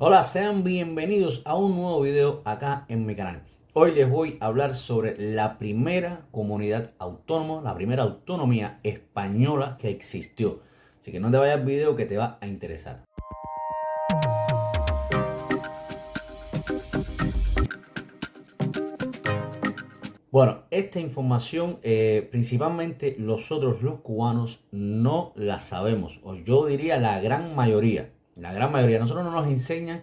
Hola, sean bienvenidos a un nuevo video acá en mi canal. Hoy les voy a hablar sobre la primera comunidad autónoma, la primera autonomía española que existió. Así que no te vayas al video que te va a interesar. Bueno, esta información principalmente nosotros los cubanos no la sabemos, o yo diría la gran mayoría. La gran mayoría. Nosotros no nos enseñan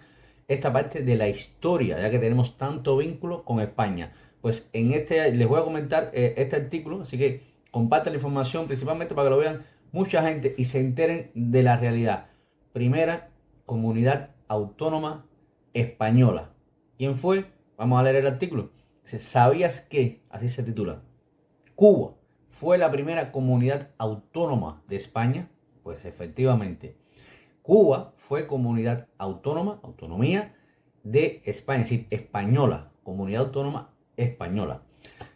esta parte de la historia, ya que tenemos tanto vínculo con España. Pues en este les voy a comentar este artículo, así que compartan la información principalmente para que lo vean mucha gente y se enteren de la realidad. Primera comunidad autónoma española. ¿Quién fue? Vamos a leer el artículo. ¿Sabías que? Así se titula. Cuba fue la primera comunidad autónoma de España. Pues efectivamente, Cuba fue comunidad autónoma, autonomía de España, es decir, española, comunidad autónoma española.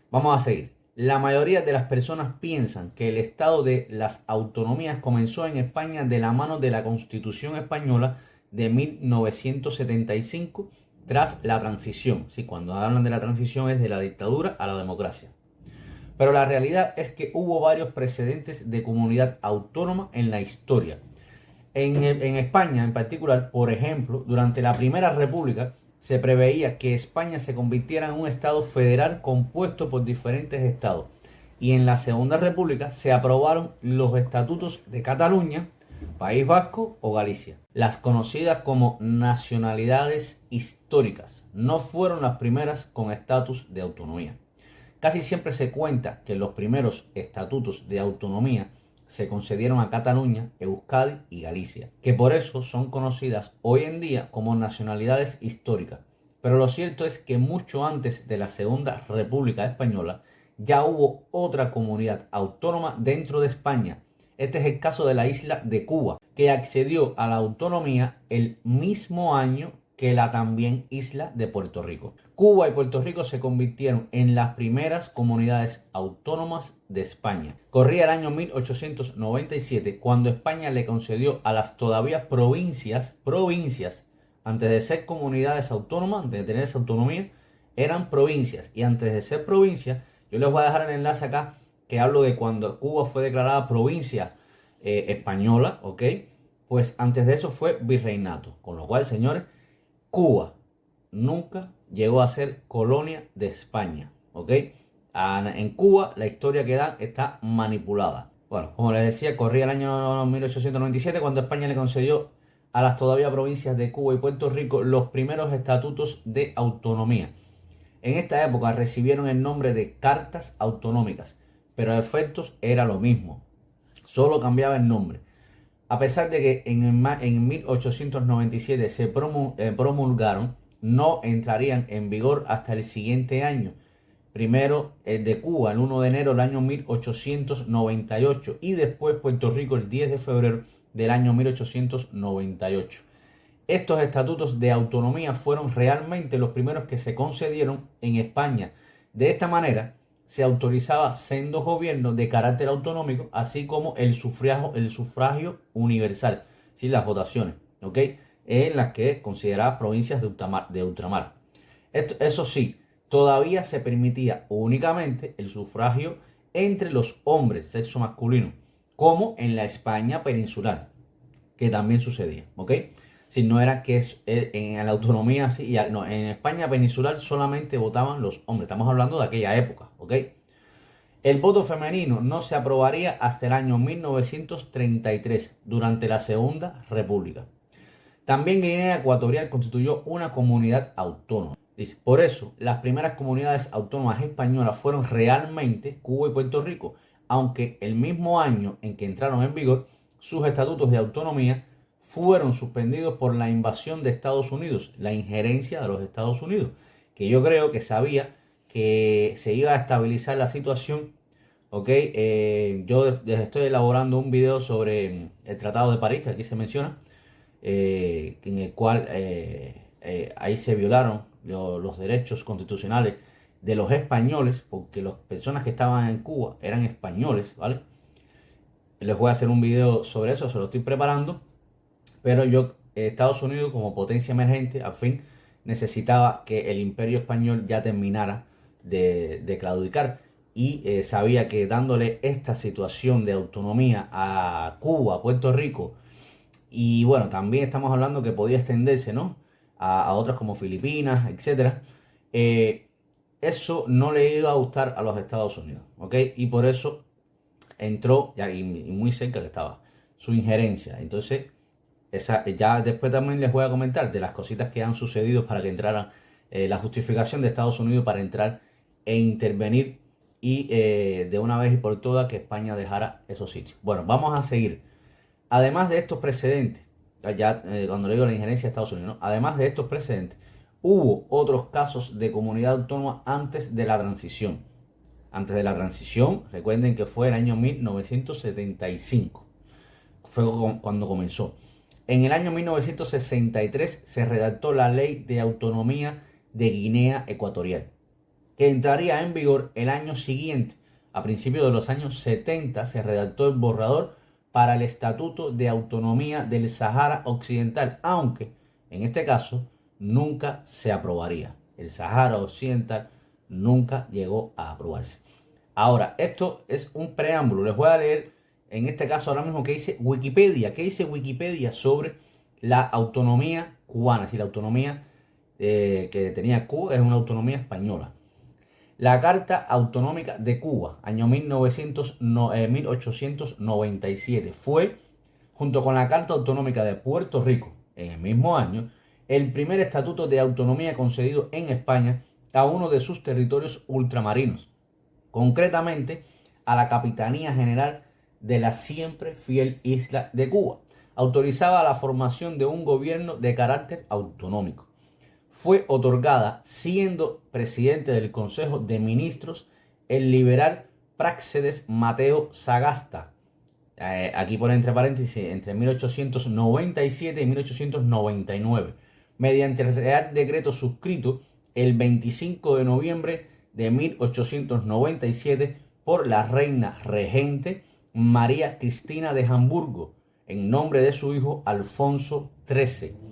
Vamos a seguir. La mayoría de las personas piensan que el estado de las autonomías comenzó en España de la mano de la Constitución española de 1975 tras la transición. Sí, cuando hablan de la transición es de la dictadura a la democracia. Pero la realidad es que hubo varios precedentes de comunidad autónoma en la historia. En España en particular, por ejemplo, durante la Primera República se preveía que España se convirtiera en un estado federal compuesto por diferentes estados. Y en la Segunda República se aprobaron los estatutos de Cataluña, País Vasco o Galicia. Las conocidas como nacionalidades históricas no fueron las primeras con estatus de autonomía. Casi siempre se cuenta que los primeros estatutos de autonomía se concedieron a Cataluña, Euskadi y Galicia, que por eso son conocidas hoy en día como nacionalidades históricas. Pero lo cierto es que mucho antes de la Segunda República Española ya hubo otra comunidad autónoma dentro de España. Este es el caso de la isla de Cuba, que accedió a la autonomía el mismo año que la también isla de Puerto Rico. Cuba y Puerto Rico se convirtieron en las primeras comunidades autónomas de España. Corría el año 1897 cuando España le concedió a las todavía provincias, antes de ser comunidades autónomas, antes de tener esa autonomía, eran provincias. Y antes de ser provincias, yo les voy a dejar el enlace acá que hablo de cuando Cuba fue declarada provincia española, ¿ok? Pues antes de eso fue virreinato. Con lo cual, señores, Cuba nunca llegó a ser colonia de España, ¿ok? En Cuba la historia que dan está manipulada. Bueno, como les decía, corría el año 1897 cuando España le concedió a las todavía provincias de Cuba y Puerto Rico los primeros estatutos de autonomía. En esta época recibieron el nombre de cartas autonómicas, pero a efectos era lo mismo, solo cambiaba el nombre. A pesar de que en 1897 se promulgaron, no entrarían en vigor hasta el siguiente año. Primero el de Cuba el 1 de enero del año 1898 y después Puerto Rico el 10 de febrero del año 1898. Estos estatutos de autonomía fueron realmente los primeros que se concedieron en España. De esta manera se autorizaba sendos gobiernos de carácter autonómico, así como el sufragio universal, ¿sí? Las votaciones, ¿ok? En las que consideradas provincias de ultramar. Eso sí, todavía se permitía únicamente el sufragio entre los hombres, sexo masculino, como en la España peninsular, que también sucedía, ¿ok? Si no era que en la autonomía, sí, no, en España peninsular solamente votaban los hombres. Estamos hablando de aquella época, ¿ok? El voto femenino no se aprobaría hasta el año 1933, durante la Segunda República. También Guinea Ecuatorial constituyó una comunidad autónoma. Dice, por eso, las primeras comunidades autónomas españolas fueron realmente Cuba y Puerto Rico, aunque el mismo año en que entraron en vigor, sus estatutos de autonomía fueron suspendidos por la invasión de Estados Unidos, la injerencia de los Estados Unidos, que yo creo que sabía que se iba a estabilizar la situación, ¿ok? Yo les estoy elaborando un video sobre el Tratado de París, que aquí se menciona, en el cual ahí se violaron los derechos constitucionales de los españoles, porque las personas que estaban en Cuba eran españoles, ¿vale? Les voy a hacer un video sobre eso, se lo estoy preparando, pero yo Estados Unidos, como potencia emergente, al fin necesitaba que el imperio español ya terminara de claudicar y sabía que dándole esta situación de autonomía a Cuba, a Puerto Rico, y bueno, también estamos hablando que podía extenderse, ¿no? A otras como Filipinas, etcétera. Eh, Eso no le iba a gustar a los Estados Unidos, ¿ok? Y por eso entró, ya, y muy cerca que estaba, su injerencia. Entonces, ya después también les voy a comentar de las cositas que han sucedido para que entraran, la justificación de Estados Unidos para entrar e intervenir y de una vez y por todas que España dejara esos sitios. Bueno, vamos a seguir. Además de estos precedentes, cuando le digo la injerencia de Estados Unidos, ¿no? Además de estos precedentes, hubo otros casos de comunidad autónoma antes de la transición. Antes de la transición, recuerden que fue el año 1975, fue cuando comenzó. En el año 1963 se redactó la Ley de Autonomía de Guinea Ecuatorial, que entraría en vigor el año siguiente. A principios de los años 70 se redactó el borrador para el Estatuto de Autonomía del Sahara Occidental, aunque en este caso nunca se aprobaría. El Sahara Occidental nunca llegó a aprobarse. Ahora, esto es un preámbulo. Les voy a leer en este caso ahora mismo qué dice Wikipedia. ¿Qué dice Wikipedia sobre la autonomía cubana? Si la autonomía que tenía Cuba es una autonomía española. La Carta Autonómica de Cuba, año 1897, fue, junto con la Carta Autonómica de Puerto Rico, en el mismo año, el primer estatuto de autonomía concedido en España a uno de sus territorios ultramarinos, concretamente a la Capitanía General de la siempre fiel isla de Cuba. Autorizaba la formación de un gobierno de carácter autonómico. Fue otorgada siendo presidente del Consejo de Ministros el liberal Práxedes Mateo Sagasta. Aquí pone entre paréntesis entre 1897 y 1899, mediante el Real Decreto suscrito el 25 de noviembre de 1897 por la reina regente María Cristina de Hamburgo, en nombre de su hijo Alfonso XIII.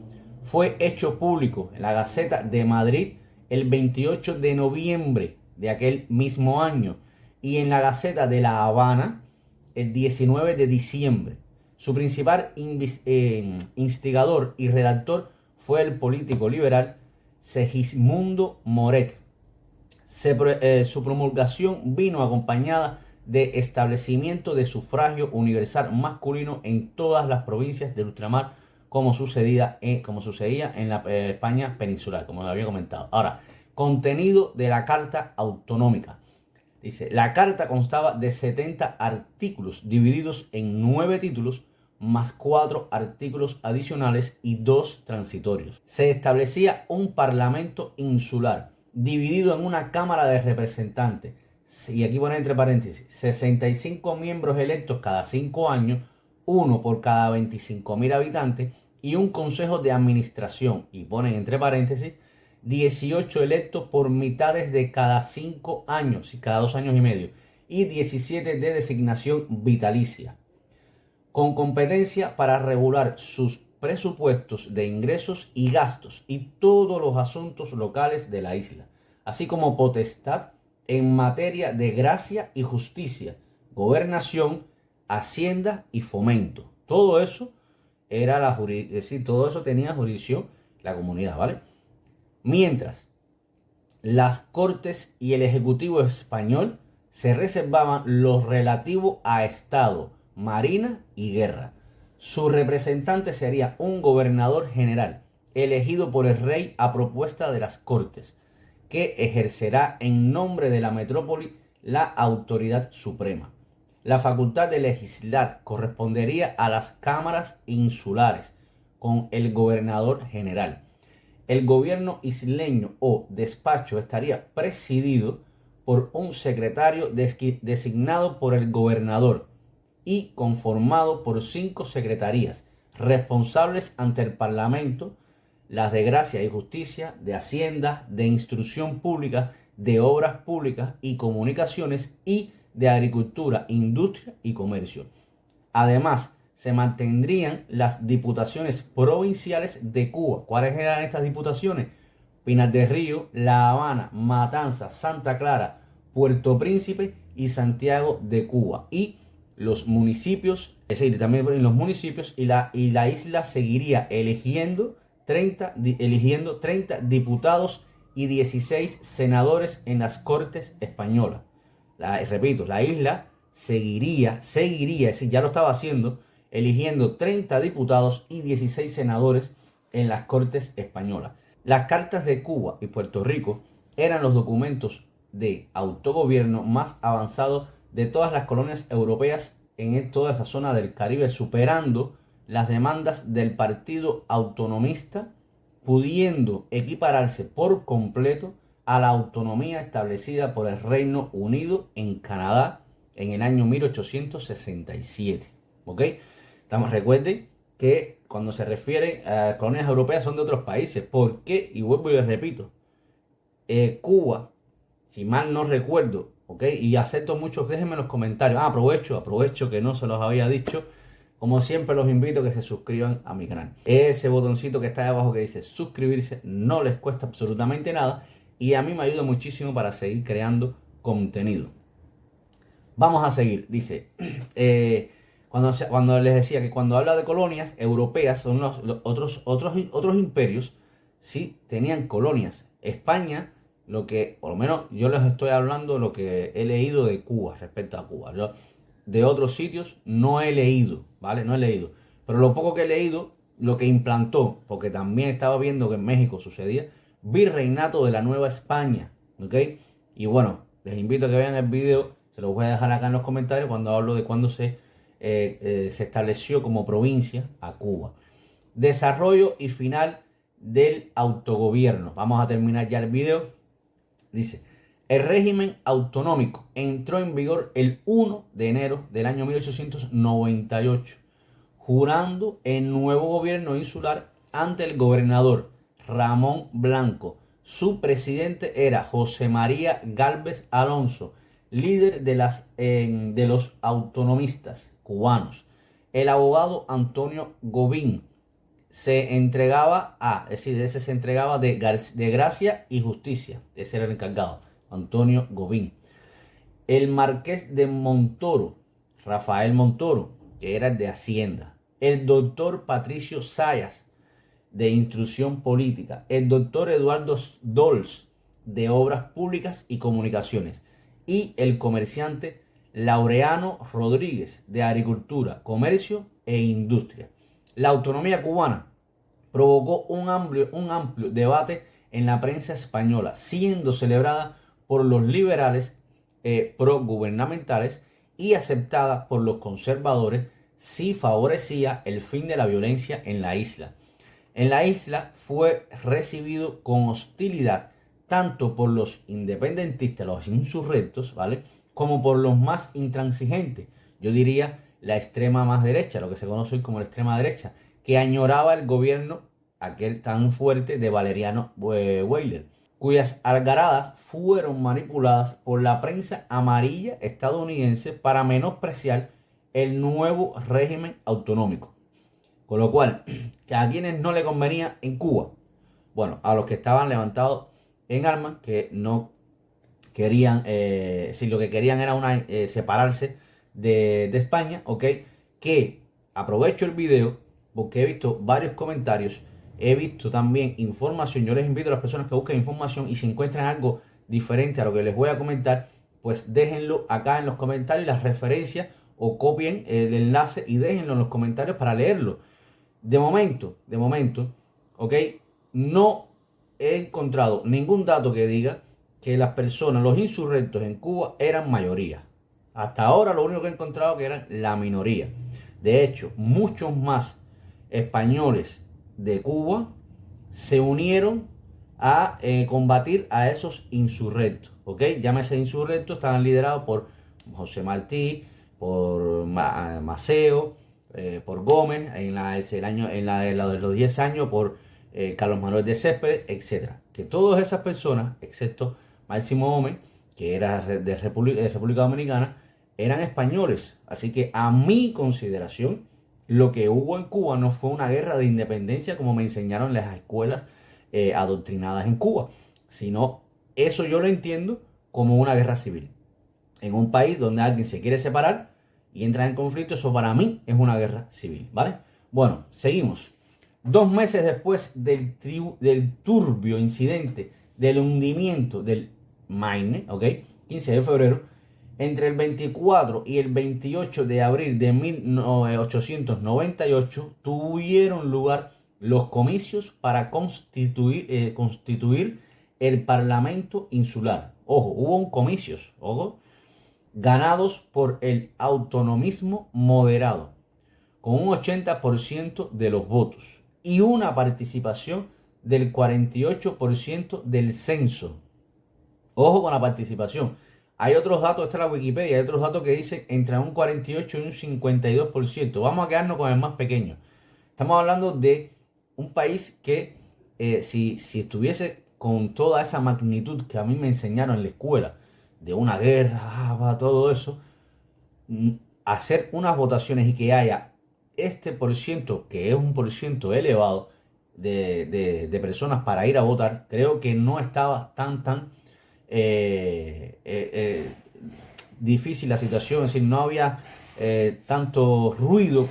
Fue hecho público en la Gaceta de Madrid el 28 de noviembre de aquel mismo año y en la Gaceta de La Habana el 19 de diciembre. Su principal instigador y redactor fue el político liberal Segismundo Moret. Su promulgación vino acompañada de establecimiento de sufragio universal masculino en todas las provincias del ultramar, como sucedía en la España peninsular, como había comentado. Ahora, contenido de la Carta Autonómica. Dice, la carta constaba de 70 artículos divididos en 9 títulos, más 4 artículos adicionales y 2 transitorios. Se establecía un parlamento insular, dividido en una Cámara de Representantes, y aquí pone entre paréntesis, 65 miembros electos cada 5 años, uno por cada 25.000 habitantes, y un consejo de administración, y ponen entre paréntesis, 18 electos por mitades de cada 5 años y cada 2 años y medio, y 17 de designación vitalicia, con competencia para regular sus presupuestos de ingresos y gastos y todos los asuntos locales de la isla, así como potestad en materia de gracia y justicia, gobernación, hacienda y fomento. Todo eso era es decir, todo eso tenía jurisdicción la comunidad, ¿vale? Mientras las Cortes y el Ejecutivo español se reservaban lo relativo a Estado, Marina y Guerra. Su representante sería un gobernador general, elegido por el rey a propuesta de las Cortes, que ejercerá en nombre de la metrópoli la autoridad suprema. La facultad de legislar correspondería a las cámaras insulares, con el gobernador general. El gobierno isleño o despacho estaría presidido por un secretario designado por el gobernador y conformado por 5 secretarías responsables ante el Parlamento, las de Gracia y Justicia, de Hacienda, de Instrucción Pública, de Obras Públicas y Comunicaciones y de Agricultura, Industria y Comercio. Además, se mantendrían las diputaciones provinciales de Cuba. ¿Cuáles eran estas diputaciones? Pinar del Río, La Habana, Matanzas, Santa Clara, Puerto Príncipe y Santiago de Cuba. Y los municipios, es decir, también los municipios y la isla seguiría eligiendo 30 diputados y 16 senadores en las Cortes Españolas. Repito, la isla seguiría, es decir, ya lo estaba haciendo, eligiendo 30 diputados y 16 senadores en las Cortes Españolas. Las cartas de Cuba y Puerto Rico eran los documentos de autogobierno más avanzados de todas las colonias europeas en toda esa zona del Caribe, superando las demandas del Partido Autonomista, pudiendo equipararse por completo a la autonomía establecida por el Reino Unido en Canadá en el año 1867. ¿Ok? Recuerden que cuando se refiere a colonias europeas son de otros países. ¿Por qué? Y vuelvo y les repito. Cuba, si mal no recuerdo, ¿ok? Y acepto muchos, déjenme en los comentarios. Aprovecho que no se los había dicho. Como siempre los invito a que se suscriban a mi canal. Ese botoncito que está ahí abajo que dice suscribirse no les cuesta absolutamente nada. Y a mí me ayuda muchísimo para seguir creando contenido. Vamos a seguir. Dice, cuando les decía que cuando habla de colonias europeas, son los otros imperios, sí, tenían colonias. España, lo que, por lo menos yo les estoy hablando lo que he leído de Cuba, respecto a Cuba. De otros sitios no he leído, ¿vale? No he leído. Pero lo poco que he leído, lo que implantó, porque también estaba viendo que en México sucedía, virreinato de la Nueva España, ¿ok? Y bueno, les invito a que vean el video, se los voy a dejar acá en los comentarios cuando hablo de cuando se estableció como provincia a Cuba. Desarrollo y final del autogobierno. Vamos a terminar ya el video. Dice, el régimen autonómico entró en vigor el 1 de enero del año 1898, jurando el nuevo gobierno insular ante el gobernador Ramón Blanco. Su presidente era José María Gálvez Alonso, líder de los autonomistas cubanos. El abogado Antonio Gobín se entregaba ese se entregaba de gracia y justicia. Ese era el encargado, Antonio Gobín. El marqués de Montoro, Rafael Montoro, que era el de Hacienda. El doctor Patricio Zayas, de Instrucción Política. El doctor Eduardo Dols, de Obras Públicas y Comunicaciones. Y el comerciante Laureano Rodríguez, de Agricultura, Comercio e Industria. La autonomía cubana provocó un amplio debate en la prensa española, siendo celebrada por los liberales progubernamentales y aceptada por los conservadores si favorecía el fin de la violencia en la isla. En la isla fue recibido con hostilidad tanto por los independentistas, los insurrectos, ¿vale?, como por los más intransigentes. Yo diría la extrema más derecha, lo que se conoce hoy como la extrema derecha, que añoraba el gobierno aquel tan fuerte de Valeriano Weyler, cuyas algaradas fueron manipuladas por la prensa amarilla estadounidense para menospreciar el nuevo régimen autonómico. Con lo cual, que a quienes no le convenía en Cuba, bueno, a los que estaban levantados en armas, que no querían, si lo que querían era separarse de España, ¿ok? Que aprovecho el video porque he visto varios comentarios, he visto también información. Yo les invito a las personas que busquen información y si encuentran algo diferente a lo que les voy a comentar, pues déjenlo acá en los comentarios, las referencias, o copien el enlace y déjenlo en los comentarios para leerlo. De momento, ¿ok? No he encontrado ningún dato que diga que las personas, los insurrectos en Cuba eran mayoría. Hasta ahora lo único que he encontrado que eran la minoría. De hecho, muchos más españoles de Cuba se unieron a combatir a esos insurrectos. ¿Ok? Llámese insurrectos, estaban liderados por José Martí, por Maceo, por Gómez, en la de los 10 años, por Carlos Manuel de Céspedes, etc. Que todas esas personas, excepto Máximo Gómez, que era de República Dominicana, eran españoles. Así que a mi consideración, Lo que hubo en Cuba no fue una guerra de independencia como me enseñaron en las escuelas adoctrinadas en Cuba, sino eso yo lo entiendo como una guerra civil. En un país donde alguien se quiere separar y entra en conflicto, eso para mí es una guerra civil, ¿vale? Bueno, seguimos. 2 meses después del turbio incidente del hundimiento del Maine, ¿ok? 15 de febrero, entre el 24 y el 28 de abril de 1898 tuvieron lugar los comicios para constituir el Parlamento Insular. Ojo, hubo comicios, ojo, ganados por el autonomismo moderado, con un 80% de los votos y una participación del 48% del censo. Ojo con la participación. Hay otros datos, está en la Wikipedia, hay otros datos que dicen entre un 48 y un 52%. Vamos a quedarnos con el más pequeño. Estamos hablando de un país que si estuviese con toda esa magnitud que a mí me enseñaron en la escuela, de una guerra, todo eso, hacer unas votaciones y que haya este por ciento, que es un por ciento elevado de personas para ir a votar, creo que no estaba tan difícil la situación, es decir, no había tanto ruido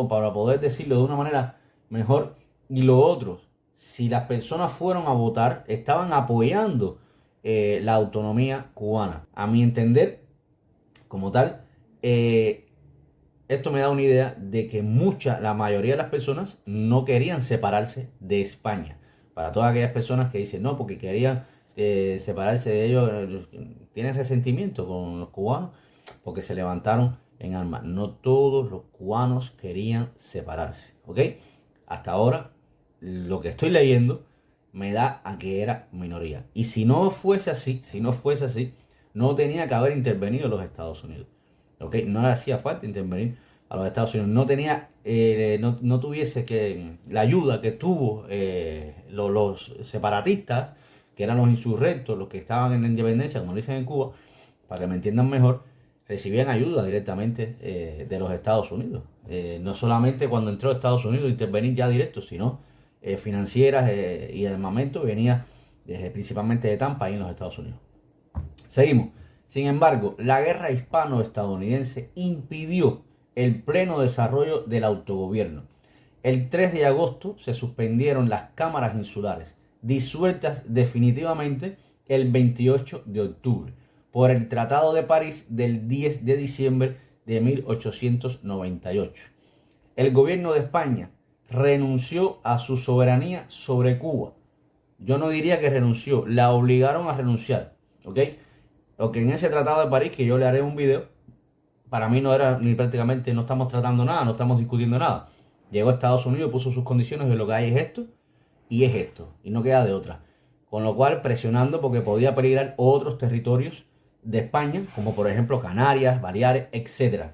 para poder decirlo de una manera mejor. Y lo otro, si las personas fueron a votar, estaban apoyando la autonomía cubana. A mi entender, como tal, esto me da una idea de que la mayoría de las personas no querían separarse de España. Para todas aquellas personas que dicen no, porque querían separarse de ellos, tienen resentimiento con los cubanos porque se levantaron en armas. No todos los cubanos querían separarse, ¿ok? Hasta ahora, lo que estoy leyendo me da a que era minoría. Y si no fuese así, no tenía que haber intervenido los Estados Unidos. ¿Ok? No le hacía falta intervenir a los Estados Unidos. No tuviese la ayuda que tuvo los separatistas, que eran los insurrectos, los que estaban en la independencia, como dicen en Cuba, para que me entiendan mejor, recibían ayuda directamente de los Estados Unidos. No solamente cuando entró Estados Unidos intervenir ya directo, sino financieras y de armamento venía principalmente de Tampa y en los Estados Unidos. Seguimos. Sin embargo, la guerra hispano-estadounidense impidió el pleno desarrollo del autogobierno. El 3 de agosto se suspendieron las cámaras insulares, disueltas definitivamente el 28 de octubre por el Tratado de París del 10 de diciembre de 1898. El gobierno de España renunció a su soberanía sobre Cuba. Yo no diría que renunció, la obligaron a renunciar, ¿ok? Lo que en ese Tratado de París, que yo le haré un video, para mí no era ni prácticamente, no estamos tratando nada, no estamos discutiendo nada. Llegó a Estados Unidos, puso sus condiciones de lo que hay es esto, y no queda de otra. Con lo cual presionando porque podía peligrar otros territorios de España, como por ejemplo Canarias, Baleares, etc.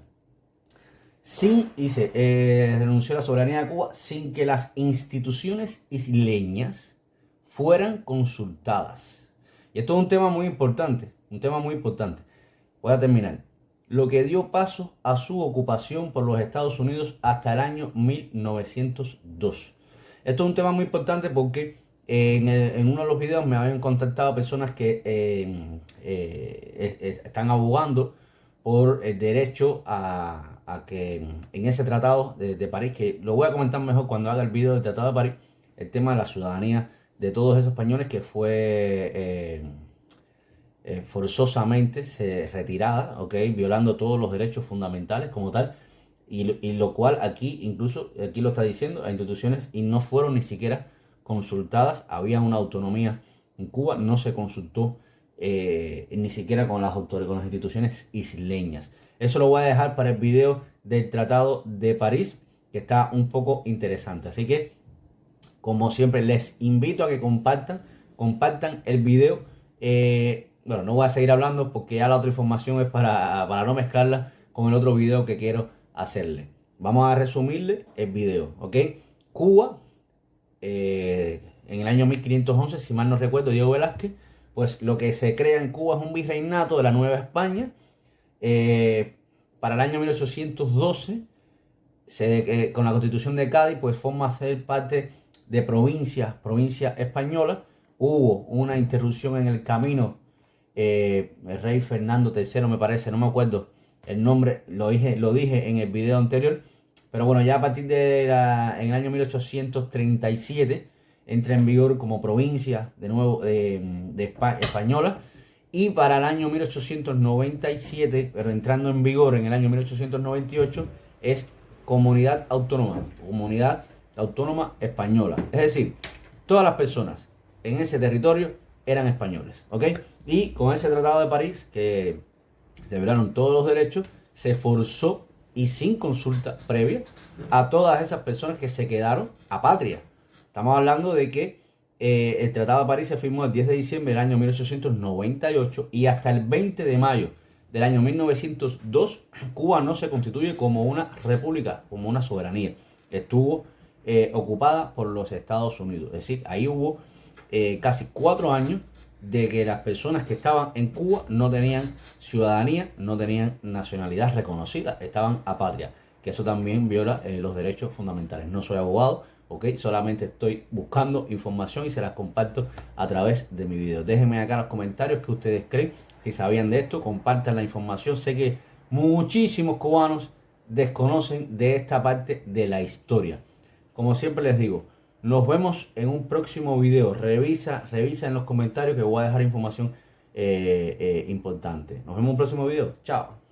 Renunció a la soberanía de Cuba sin que las instituciones isleñas fueran consultadas. Y esto es un tema muy importante. Voy a terminar. Lo que dio paso a su ocupación por los Estados Unidos hasta el año 1902. Esto es un tema muy importante porque en uno de los videos me habían contactado personas que están abogando por el derecho a que en ese tratado de París, que lo voy a comentar mejor cuando haga el video del Tratado de París, el tema de la ciudadanía de todos esos españoles que fue forzosamente retirada, ¿ok? Violando todos los derechos fundamentales como tal, y lo cual aquí lo está diciendo, las instituciones y no fueron ni siquiera consultadas. Había una autonomía en Cuba, no se consultó ni siquiera con las instituciones isleñas. Eso lo voy a dejar para el video del Tratado de París, que está un poco interesante. Así que, como siempre, les invito a que compartan el video. Bueno, no voy a seguir hablando porque ya la otra información es para no mezclarla con el otro video que quiero hacerle. Vamos a resumirle el video, ¿ok? Cuba, en el año 1511, si mal no recuerdo, Diego Velázquez, pues lo que se crea en Cuba es un virreinato de la Nueva España. Para el año 1812 con la Constitución de Cádiz, pues forma ser parte de provincia española. Hubo una interrupción en el camino. El rey Fernando III, me parece, no me acuerdo el nombre, lo dije en el video anterior. Pero bueno, ya a partir en el año 1837 entra en vigor como provincia de nuevo española. Y para el año 1897, pero entrando en vigor en el año 1898, es comunidad autónoma española. Es decir, todas las personas en ese territorio eran españoles, ¿ok? Y con ese Tratado de París, que se violaron todos los derechos, se forzó y sin consulta previa a todas esas personas que se quedaron apátridas. Estamos hablando de que el Tratado de París se firmó el 10 de diciembre del año 1898 y hasta el 20 de mayo del año 1902 Cuba no se constituye como una república, como una soberanía. Estuvo ocupada por los Estados Unidos. Es decir, ahí hubo casi 4 años de que las personas que estaban en Cuba no tenían ciudadanía, no tenían nacionalidad reconocida, estaban apátridas, que eso también viola los derechos fundamentales. No soy abogado, ¿ok? Solamente estoy buscando información y se las comparto a través de mi video. Déjenme acá en los comentarios qué ustedes creen, si sabían de esto, compartan la información. Sé que muchísimos cubanos desconocen de esta parte de la historia. Como siempre les digo, nos vemos en un próximo video. Revisa en los comentarios que voy a dejar información importante. Nos vemos en un próximo video. Chao.